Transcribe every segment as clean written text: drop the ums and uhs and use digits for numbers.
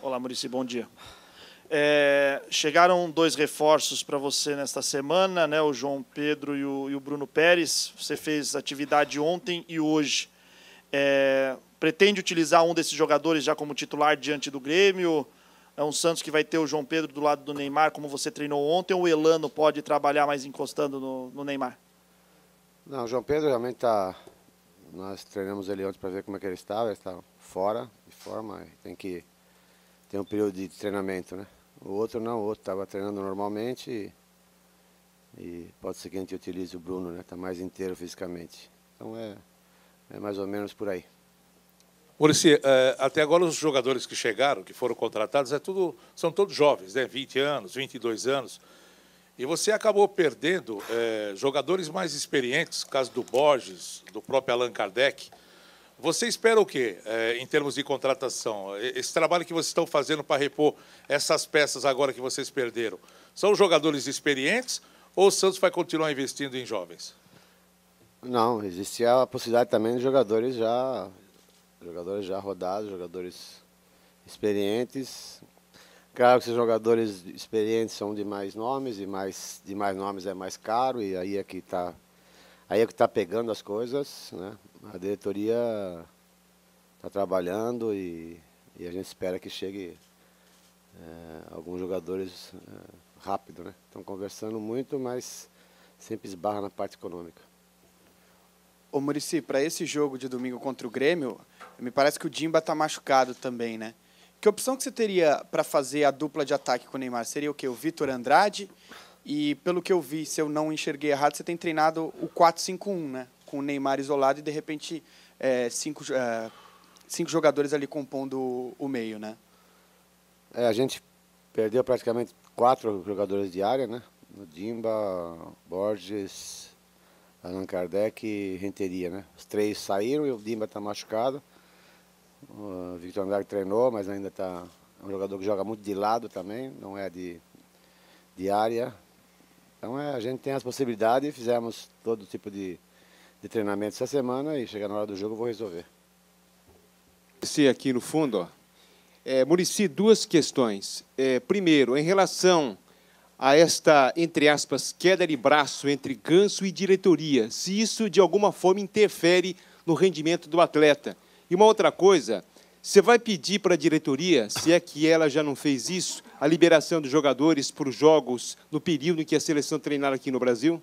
Olá, Muricy, bom dia. Chegaram 2 reforços para você nesta semana, né? O João Pedro e o Bruno Pérez. Você fez atividade ontem e hoje. Pretende utilizar um desses jogadores já como titular diante do Grêmio? É um Santos que vai ter o João Pedro do lado do Neymar, como você treinou ontem, ou o Elano pode trabalhar mais encostando no Neymar? Não, o João Pedro realmente está... Nós treinamos ele ontem para ver como é que ele está fora de forma, tem um período de treinamento, né? O outro não, o outro estava treinando normalmente e pode ser que a gente utilize o Bruno, né? Está mais inteiro fisicamente. Então é mais ou menos por aí. Muricy, até agora os jogadores que chegaram, que foram contratados, são todos jovens, né? 20 anos, 22 anos. E você acabou perdendo jogadores mais experientes, caso do Borges, do próprio Allan Kardec. Você espera o quê em termos de contratação? Esse trabalho que vocês estão fazendo para repor essas peças agora que vocês perderam, são jogadores experientes ou o Santos vai continuar investindo em jovens? Não, existe a possibilidade também de jogadores já rodados, jogadores experientes. Claro que esses jogadores experientes são de mais nomes, e de mais nomes é mais caro, e aí é que está pegando as coisas, né? A diretoria está trabalhando e a gente espera que chegue alguns jogadores rápido, né? Estão conversando muito, mas sempre esbarra na parte econômica. Ô Muricy, para esse jogo de domingo contra o Grêmio, me parece que o Dimba está machucado também, né? Que opção que você teria para fazer a dupla de ataque com o Neymar? Seria o quê? O Vitor Andrade? E pelo que eu vi, se eu não enxerguei errado, você tem treinado o 4-5-1, né? Com o Neymar isolado e, de repente, 5 jogadores ali compondo o meio, né? A gente perdeu praticamente 4 jogadores de área, né? O Dimba, Borges, Allan Kardec e Renteria, né? Os 3 saíram e o Dimba está machucado. O Victor Andrade treinou, mas ainda é um jogador que joga muito de lado também, não é de área. Então a gente tem as possibilidades, fizemos todo tipo de treinamento essa semana e chegar na hora do jogo eu vou resolver. Muricy, aqui no fundo, ó. Muricy, 2 questões. Primeiro, em relação a esta, entre aspas, queda de braço entre Ganso e diretoria, se isso de alguma forma interfere no rendimento do atleta. E uma outra coisa, você vai pedir para a diretoria, se é que ela já não fez isso, a liberação dos jogadores para os jogos no período em que a seleção treinar aqui no Brasil?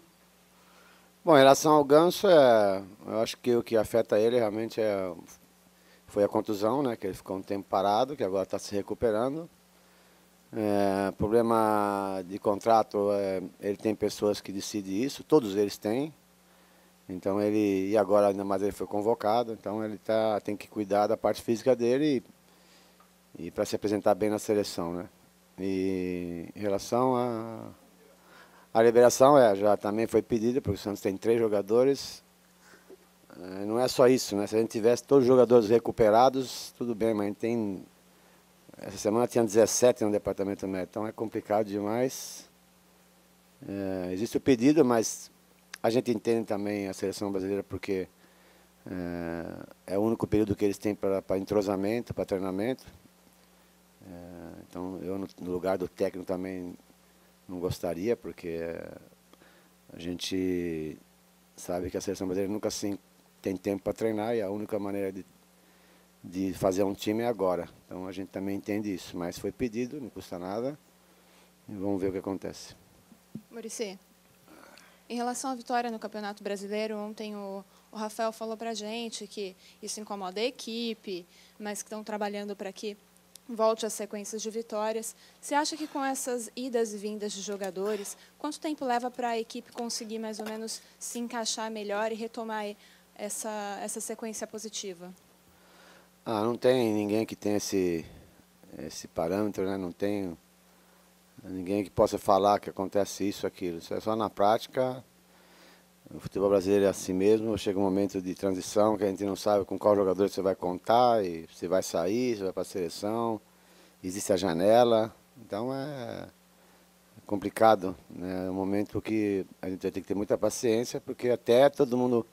Bom, em relação ao Ganso, eu acho que o que afeta ele realmente foi a contusão, né? Que ele ficou um tempo parado, que agora está se recuperando. Problema de contrato, ele tem pessoas que decidem isso, todos eles têm. Então e agora ainda mais ele foi convocado, então ele tem que cuidar da parte física dele e para se apresentar bem na seleção, né? E em relação à liberação, já também foi pedida, porque o Santos tem 3 jogadores. Não é só isso, né? Se a gente tivesse todos os jogadores recuperados, tudo bem, mas a gente essa semana tinha 17 no departamento médico, então é complicado demais. Existe o pedido, mas a gente entende também a seleção brasileira porque é o único período que eles têm para entrosamento, para treinamento. Então eu no lugar do técnico também não gostaria, porque a gente sabe que a seleção brasileira nunca assim tem tempo para treinar e a única maneira de fazer um time é agora. Então a gente também entende isso, mas foi pedido, não custa nada e vamos ver o que acontece. Muricy, em relação à vitória no Campeonato Brasileiro, ontem o Rafael falou para a gente que isso incomoda a equipe, mas que estão trabalhando para que volte às sequências de vitórias. Você acha que com essas idas e vindas de jogadores, quanto tempo leva para a equipe conseguir mais ou menos se encaixar melhor e retomar essa sequência positiva? Não tem ninguém que tenha esse parâmetro, né? Não tem ninguém que possa falar que acontece isso, aquilo. Isso é só na prática. O futebol brasileiro é assim mesmo. Chega um momento de transição que a gente não sabe com qual jogador você vai contar, e você vai sair, você vai para a seleção, existe a janela. Então é complicado, né? É um momento que a gente vai ter que ter muita paciência, porque até todo mundo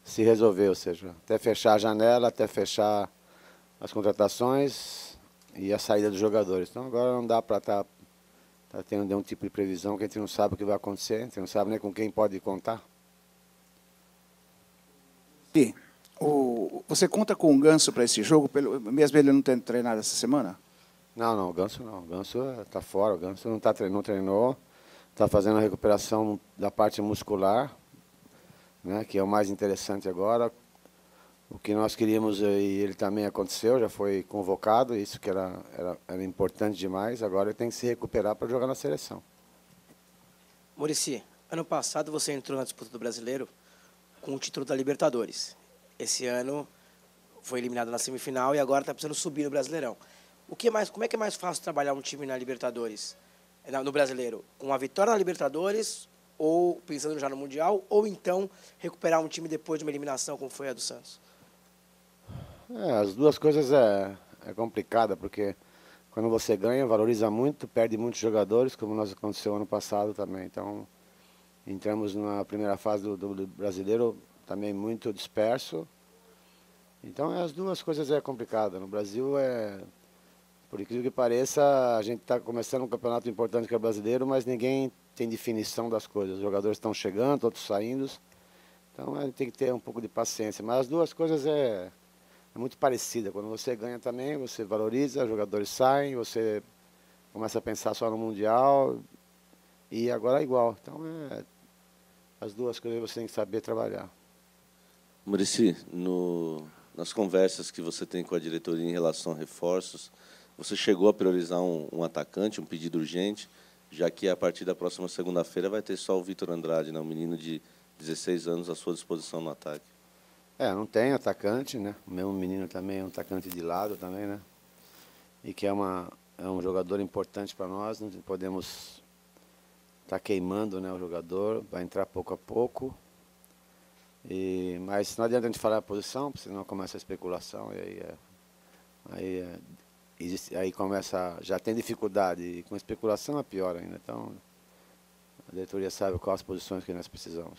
se resolver, ou seja, até fechar a janela, até fechar as contratações, e a saída dos jogadores. Então agora não dá para estar tendo nenhum tipo de previsão, que a gente não sabe o que vai acontecer, a gente não sabe nem com quem pode contar. Sim. Você conta com o Ganso para esse jogo, mesmo ele não tendo treinado essa semana? Não, o Ganso não. O Ganso está fora, o Ganso não treinou, está fazendo a recuperação da parte muscular, né, que é o mais interessante agora. O que nós queríamos, e ele também aconteceu, já foi convocado, isso que era importante demais, agora ele tem que se recuperar para jogar na seleção. Muricy, ano passado você entrou na disputa do Brasileiro com o título da Libertadores. Esse ano foi eliminado na semifinal e agora está precisando subir no Brasileirão. Como é que é mais fácil trabalhar um time na Libertadores, no Brasileiro? Com a vitória na Libertadores, ou pensando já no Mundial, ou então recuperar um time depois de uma eliminação, como foi a do Santos? As duas coisas é complicada, porque quando você ganha, valoriza muito, perde muitos jogadores, como nós aconteceu ano passado também. Então, entramos na primeira fase do Brasileiro também muito disperso. Então, as duas coisas é complicada. No Brasil, por incrível que pareça, a gente está começando um campeonato importante que é o Brasileiro, mas ninguém tem definição das coisas. Os jogadores estão chegando, outros saindo. Então, a gente tem que ter um pouco de paciência. Mas as duas coisas é muito parecida. Quando você ganha também, você valoriza, os jogadores saem, você começa a pensar só no Mundial, e agora é igual. Então, as duas coisas você tem que saber trabalhar. Muricy, nas conversas que você tem com a diretoria em relação a reforços, você chegou a priorizar um atacante, um pedido urgente, já que a partir da próxima segunda-feira vai ter só o Vitor Andrade, né, um menino de 16 anos à sua disposição no ataque. Não tem atacante, né? O meu menino também é um atacante de lado também, né? E que é um jogador importante para nós, não podemos estar queimando, né, o jogador, vai entrar pouco a pouco. Mas não adianta a gente falar a posição, porque senão começa a especulação, e aí começa, já tem dificuldade, e com especulação é pior ainda. Então, a diretoria sabe quais as posições que nós precisamos.